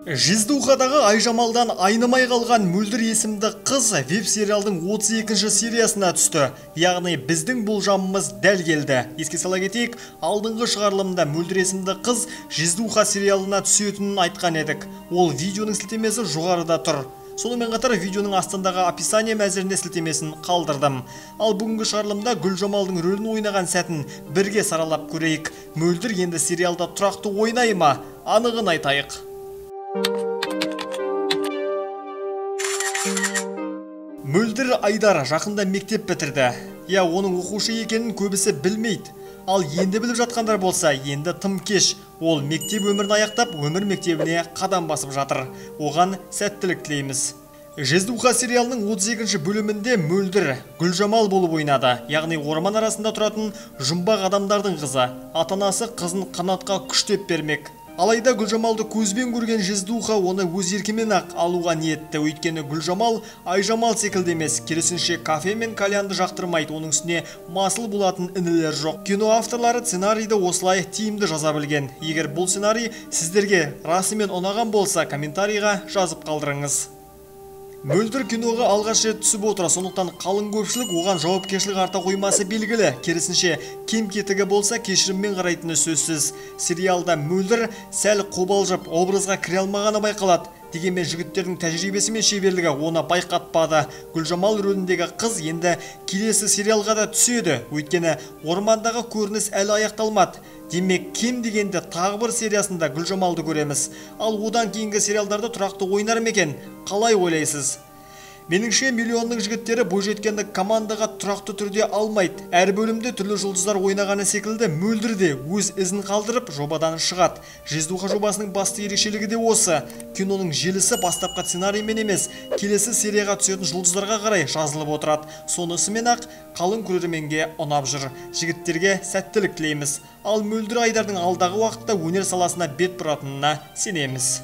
Жиздухадағы Айжамалдан айнымай қалған Мөлдір есімді қыз веб-сериалдың 32-ші сериясына түсті. Яғни біздің болжамымыз дәл келді. Еске сала кетейік, алдыңғы шығарылымда Мөлдір есімді қыз Жиздуха сериалына түсетінін айтқан едік. Ол видеоның сілтемесі жоғарыда тұр. Сонымен қатар видеоның астындағы описание мәзіріне сілтемесін қалдырдым. Ал бүгінгі шығарылымда Гүлжамалдың рөлін ойнаған сәтін бірге саралап көрейік. Мөлдір енді сериалда тұрақты ойнай ма? Анығын айтайық. Мөлдір Айдар жақында мектеп бітірді. Оның оқушы екенін көбісі білмейді. Ал енді біліп жатқандар болса, енді тым кеш. Ол мектеп өмірін аяқтап, өмір мектебіне қадам басып жатыр. Оған сәттілік тілейміз. Жиздуха сериалының 32-ші бөлімінде Мөлдір Гүлжамал болып ойнады. Яғни орман арасында тұратын жұмбақ адамдардың қызы. Ата-анасы қызын қанатқа күштеп бермек. Алайда Гүлжамалды көзбен көрген Жиздуха оны өз еркімен ақ алуға ниетті. Өйткені Гүлжамал Айжамал секілді емес, керісінше кафе мен кальянды жақтырмайды, оның үстіне масыл болатын інілер жоқ. Кино авторлары сценарийді осылай тиімді жаза білген. Егер бұл сценарий сіздерге расымен ұнаған болса, комментарийға жазып қалдырыңыз. Мөлдір киноға алғаш рет түсіп отыр, сондықтан қалың көпшілік оған жауапкершілік арта қоймасы белгілі. Керісінше кем-кетігі болса кешіріммен қарайтыны сөзсіз. Сериалда Мөлдір сәл қобалжып, образға кіре алмағаны байқалады. Дегенмен жігіттердің тәжірибесі мен шеберлігі оны байқатпады. Гүлжамал рөліндегі қыз енді келесі сериалға да түседі. Өйткені ормандағы көрініс әлі аяқталмады. Демек, кем дегенде тағы бір сериясында Гүлжамалды көреміз. Ал одан кейінгі сериалдарды тұрақты ойнар ма екен? Қалай ойлайсыз? Меніңше миллионның жігіттері бойжеткенді командаға тұрақты түрде алмайды. Әр бөлімде түрлі жұлдыздар ойнағаны секілді Мөлдір де өз ізін қалдырып жобадан шығады. Жиздуха жобасының басты ерекшелігі де осы. Киноның желісі бастапқы сценариймен емес, келесі серияға түсетін жұлдыздарға қарай жазылып отырады. Сонысымен ақ қалың көрерменге ұнап жүр. Жігіттерге сәттілік тілейміз. Ал Мөлдір Айдардың алдағы уақытта өнер саласына бет бұратынына сенеміз.